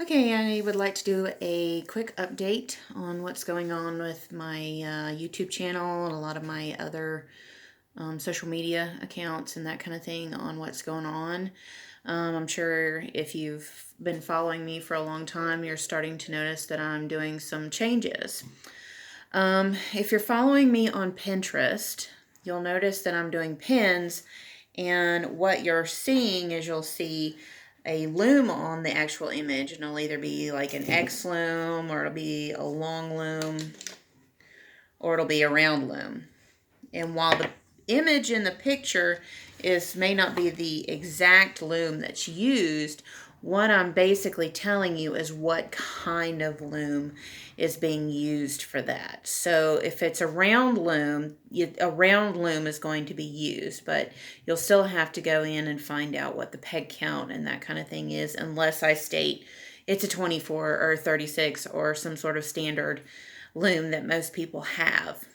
Okay, I would like to do a quick update on what's going on with my YouTube channel and a lot of my other social media accounts and that kind of thing on what's going on. I'm sure if you've been following me for a long time, you're starting to notice that I'm doing some changes. If you're following me on Pinterest, you'll notice that I'm doing pins, and what you're seeing is you'll see a loom on the actual image, and it'll either be like an X loom, or it'll be a long loom, or it'll be a round loom. And while the image in the picture may not be the exact loom that's used, what I'm basically telling you is what kind of loom is being used for that. So if it's a round loom, a round loom is going to be used, but you'll still have to go in and find out what the peg count and that kind of thing is, unless I state it's a 24 or 36 or some sort of standard loom that most people have.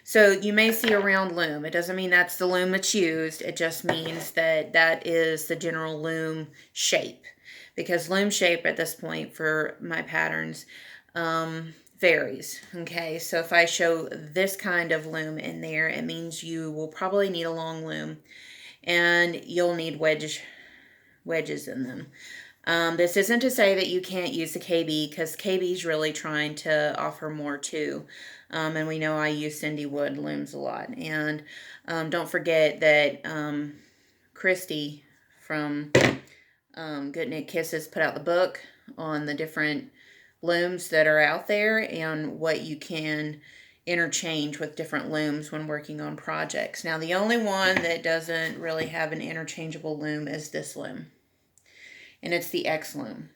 So you may see a round loom. It doesn't mean that's the loom that's used. It just means that that is the general loom shape. Because loom shape at this point for my patterns varies. Okay, so if I show this kind of loom in there, it means you will probably need a long loom, and you'll need wedges in them. This isn't to say that you can't use the KB, because KB is really trying to offer more too. And we know I use Cindy Wood looms a lot. And don't forget that Christy from Good Knit Kisses put out the book on the different looms that are out there and what you can interchange with different looms when working on projects. Now, the only one that doesn't really have an interchangeable loom is this loom, and it's the X loom.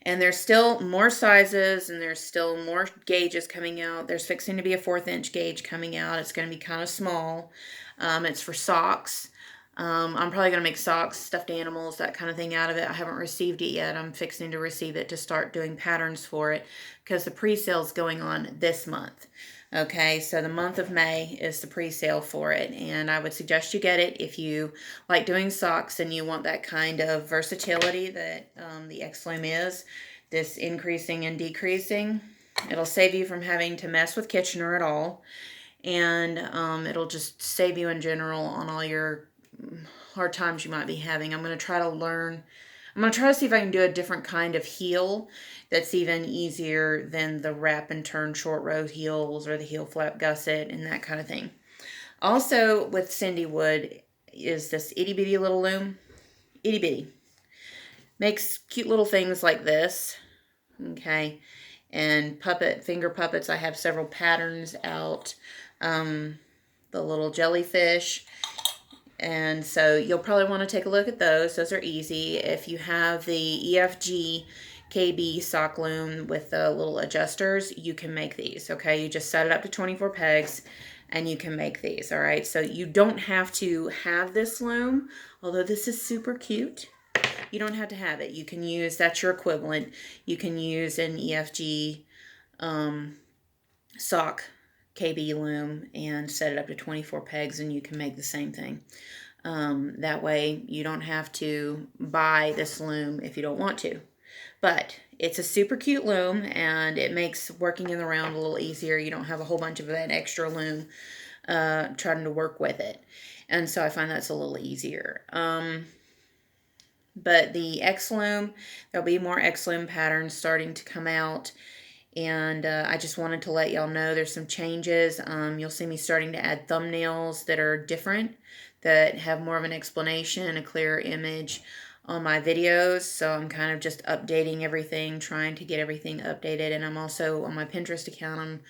And there's still more sizes, and there's still more gauges coming out. There's fixing to be a 1/4 inch gauge coming out. It's going to be kind of small. It's for socks. I'm probably going to make socks, stuffed animals, that kind of thing out of it. I haven't received it yet. I'm fixing to receive it to start doing patterns for it, because the pre-sale is going on this month. Okay, so the month of May is the pre-sale for it, and I would suggest you get it if you like doing socks and you want that kind of versatility that the X-Loom is, this increasing and decreasing. It'll save you from having to mess with Kitchener at all, and it'll just save you in general on all your hard times you might be having. I'm going to try to see if I can do a different kind of heel that's even easier than the wrap and turn short row heels or the heel flap gusset and that kind of thing. Also with Cindy Wood is this itty bitty little loom. Itty bitty. Makes cute little things like this. Okay. And finger puppets. I have several patterns out. The little jellyfish. And so you'll probably want to take a look at those. Those are easy. If you have the EFG KB sock loom with the little adjusters, you can make these, okay? You just set it up to 24 pegs and you can make these, all right? So you don't have to have this loom, although this is super cute. You don't have to have it. You can use, that's your equivalent. You can use an EFG sock KB loom and set it up to 24 pegs, and you can make the same thing. That way you don't have to buy this loom if you don't want to. But it's a super cute loom, and it makes working in the round a little easier. You don't have a whole bunch of that extra loom trying to work with it. And so I find that's a little easier. But the X loom, there'll be more X loom patterns starting to come out. And I just wanted to let y'all know there's some changes. You'll see me starting to add thumbnails that are different, that have more of an explanation, a clearer image on my videos. So I'm kind of just updating everything, trying to get everything updated. And I'm also on my Pinterest account,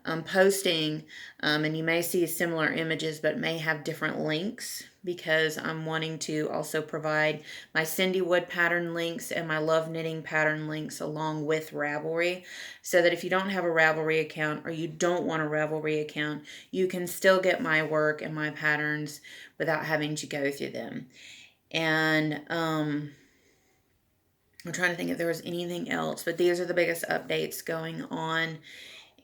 I'm posting, and you may see similar images but may have different links, because I'm wanting to also provide my Cindy Wood pattern links and my Love Knitting pattern links along with Ravelry, so that if you don't have a Ravelry account or you don't want a Ravelry account, you can still get my work and my patterns without having to go through them. And I'm trying to think if there was anything else, but these are the biggest updates going on.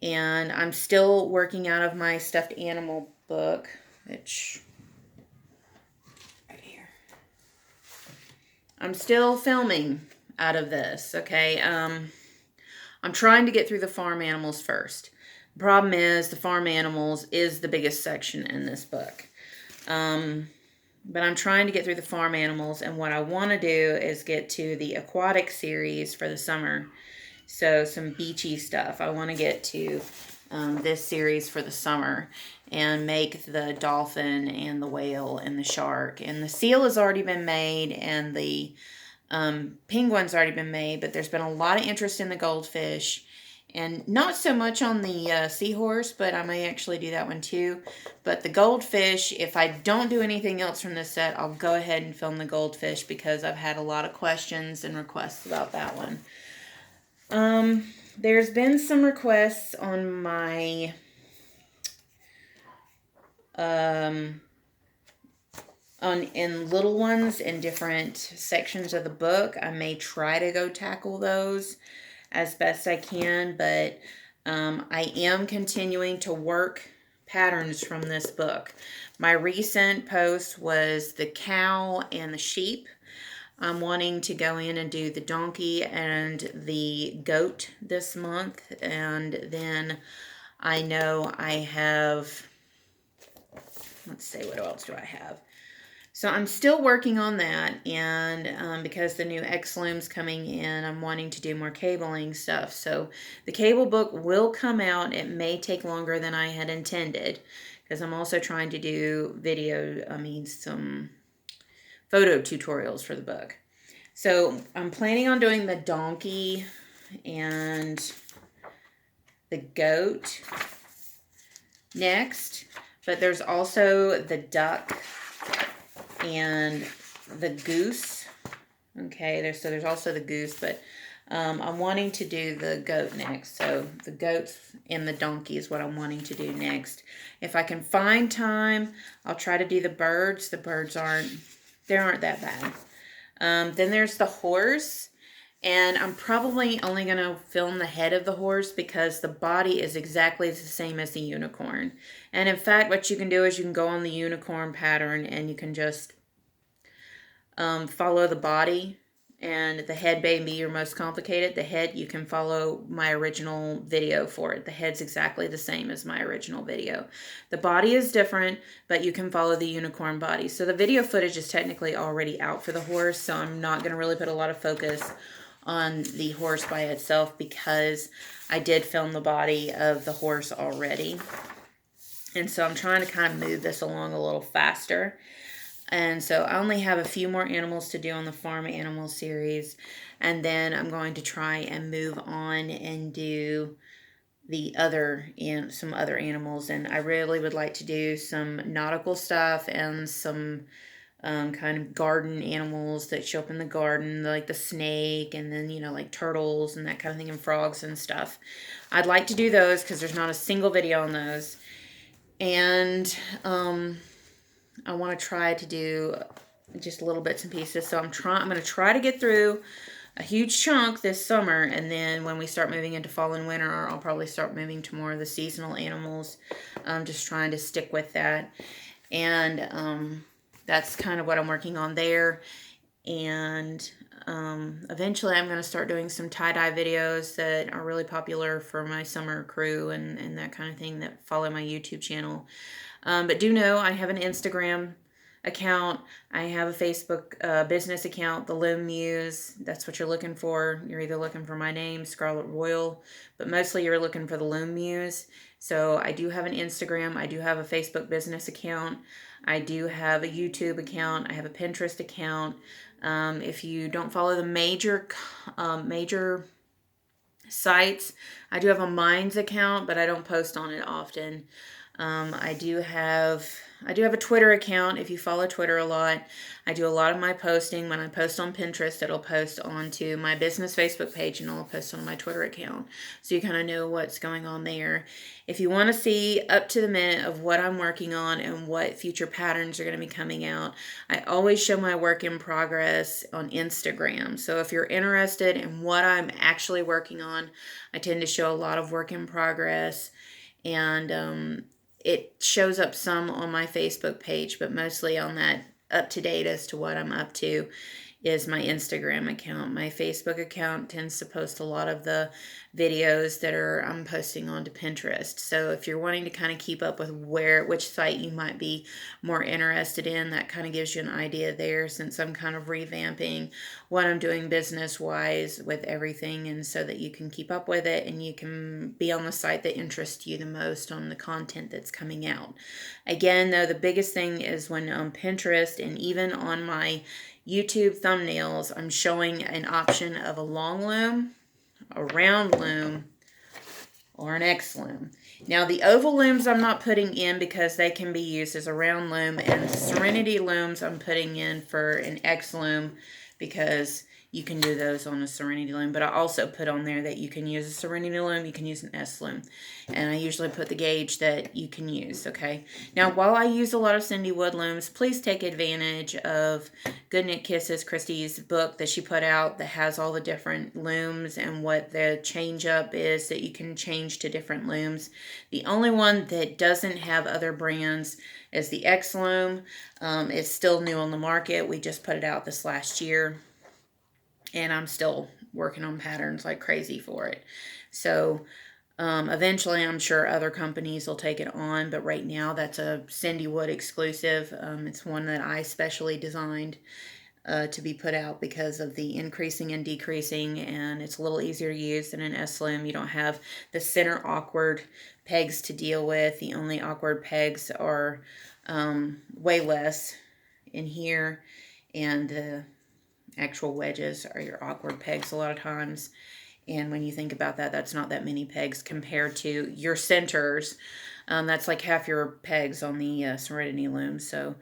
And I'm still working out of my stuffed animal book, which, right here. I'm still filming out of this, okay? I'm trying to get through the farm animals first. The problem is the farm animals is the biggest section in this book. But I'm trying to get through the farm animals, and what I want to do is get to the aquatic series for the summer. So some beachy stuff. I want to get to this series for the summer and make the dolphin and the whale and the shark. And the seal has already been made, and the penguin's already been made, but there's been a lot of interest in the goldfish. And not so much on the seahorse, but I may actually do that one too. But the goldfish, if I don't do anything else from this set, I'll go ahead and film the goldfish because I've had a lot of questions and requests about that one. There's been some requests on my in little ones in different sections of the book. I may try to go tackle those as best I can, but I am continuing to work patterns from this book. My recent post was the cow and the sheep. I'm wanting to go in and do the donkey and the goat this month, and then I know I have, let's see, what else do I have? So I'm still working on that, and because the new X-Loom's coming in, I'm wanting to do more cabling stuff. So the cable book will come out. It may take longer than I had intended, because I'm also trying to do some photo tutorials for the book. So I'm planning on doing the donkey and the goat next, but there's also the duck and the goose. Okay, there's also the goose, but I'm wanting to do the goat next. So the goats and the donkey is what I'm wanting to do next. If I can find time, I'll try to do the birds. The birds aren't that bad. Then there's the horse, and I'm probably only going to film the head of the horse because the body is exactly the same as the unicorn. And in fact, what you can do is you can go on the unicorn pattern and you can just follow the body, and the head may be your most complicated. The head, you can follow my original video for it. The head's exactly the same as my original video. The body is different, but you can follow the unicorn body. So the video footage is technically already out for the horse, so I'm not going to really put a lot of focus on the horse by itself because I did film the body of the horse already. And so I'm trying to kind of move this along a little faster. And so I only have a few more animals to do on the farm animal series. And then I'm going to try and move on and do some other animals. And I really would like to do some nautical stuff and some kind of garden animals that show up in the garden, like the snake, and then, like turtles and that kind of thing, and frogs and stuff. I'd like to do those because there's not a single video on those. And I want to try to do just little bits and pieces. So I'm going to try to get through a huge chunk this summer, and then when we start moving into fall and winter, I'll probably start moving to more of the seasonal animals. Just trying to stick with that. And that's kind of what I'm working on there. And eventually I'm going to start doing some tie-dye videos that are really popular for my summer crew and that kind of thing that follow my YouTube channel. But do know I have an Instagram account. I have a Facebook business account, the Loom Muse. That's what you're looking for. You're either looking for my name, Scarlet Royal, but mostly you're looking for the Loom Muse. So I do have an Instagram. I do have a Facebook business account. I do have a YouTube account. I have a Pinterest account. If you don't follow the major sites, I do have a Minds account, but I don't post on it often. I do have a Twitter account. If you follow Twitter a lot, I do a lot of my posting. When I post on Pinterest, it'll post onto my business Facebook page, and it'll post on my Twitter account. So you kind of know what's going on there. If you want to see up to the minute of what I'm working on and what future patterns are going to be coming out, I always show my work in progress on Instagram. So if you're interested in what I'm actually working on, I tend to show a lot of work in progress, and it shows up some on my Facebook page, but mostly on that up to date as to what I'm up to. is my Instagram account. My Facebook account tends to post a lot of the videos that I'm posting onto Pinterest. So if you're wanting to kind of keep up with which site you might be more interested in, that kind of gives you an idea there, since I'm kind of revamping what I'm doing business wise with everything, and so that you can keep up with it and you can be on the site that interests you the most on the content that's coming out. Again, though, the biggest thing is when on Pinterest and even on my YouTube thumbnails, I'm showing an option of a long loom, a round loom, or an X loom. Now, the oval looms I'm not putting in because they can be used as a round loom, and the Serenity looms I'm putting in for an X loom because you can do those on a Serenity loom. But I also put on there that you can use a Serenity loom, you can use an S loom. And I usually put the gauge that you can use, okay? Now, while I use a lot of Cindy Wood looms, please take advantage of Good Knit Kisses, Christy's book that she put out that has all the different looms and what the change up is that you can change to different looms. The only one that doesn't have other brands is the X loom. It's still new on the market. We just put it out this last year, and I'm still working on patterns like crazy for it. So eventually I'm sure other companies will take it on, but right now that's a Cindy Wood exclusive. It's one that I specially designed to be put out because of the increasing and decreasing, and it's a little easier to use than an S-Lim. You don't have the center awkward pegs to deal with. The only awkward pegs are way less in here, and the actual wedges are your awkward pegs a lot of times. And when you think about that, that's not that many pegs compared to your centers. That's like half your pegs on the Serenity loom. So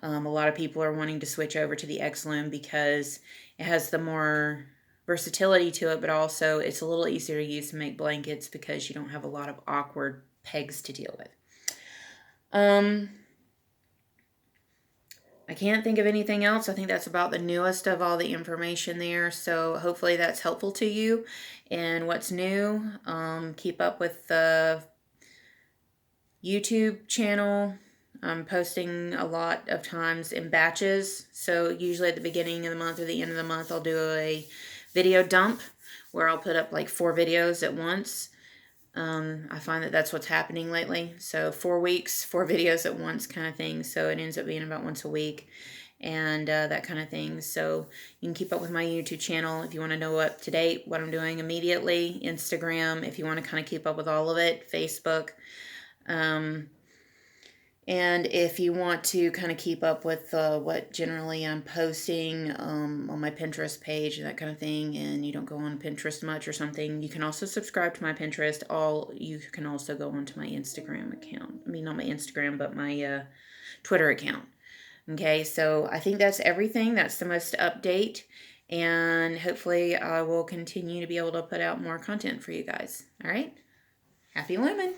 a lot of people are wanting to switch over to the X loom because it has the more versatility to it, but also it's a little easier to use to make blankets because you don't have a lot of awkward pegs to deal with. I can't think of anything else. I think that's about the newest of all the information there. So hopefully that's helpful to you. And what's new, keep up with the YouTube channel. I'm posting a lot of times in batches. So usually at the beginning of the month or the end of the month, I'll do a video dump where I'll put up like 4 videos at once. I find that that's what's happening lately. So 4 weeks, 4 videos at once kind of thing. So it ends up being about once a week and that kind of thing. So you can keep up with my YouTube channel if you want to know up to date what I'm doing immediately. Instagram, if you want to kind of keep up with all of it. Facebook. And if you want to kind of keep up with what generally I'm posting on my Pinterest page and that kind of thing, and you don't go on Pinterest much or something, you can also subscribe to my Pinterest. You can also go onto my Instagram account. I mean, not my Instagram, but my Twitter account. Okay, so I think that's everything. That's the most update. And hopefully I will continue to be able to put out more content for you guys. All right? Happy looming!